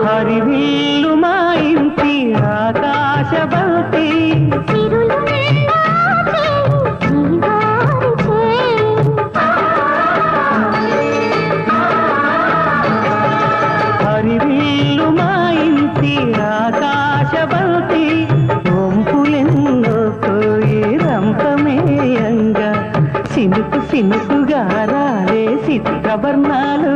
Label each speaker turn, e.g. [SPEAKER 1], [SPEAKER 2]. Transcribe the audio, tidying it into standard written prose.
[SPEAKER 1] హరివిల్లు మా ఇంటి ఆకాశబంతి హరివిల్లు మా ఇంటి ఆకాశబంతి ఒంపులెన్నో పోయి రంపమేయంగా సినుకు సినుకుగా రాలే చిత్రవర్ణాలు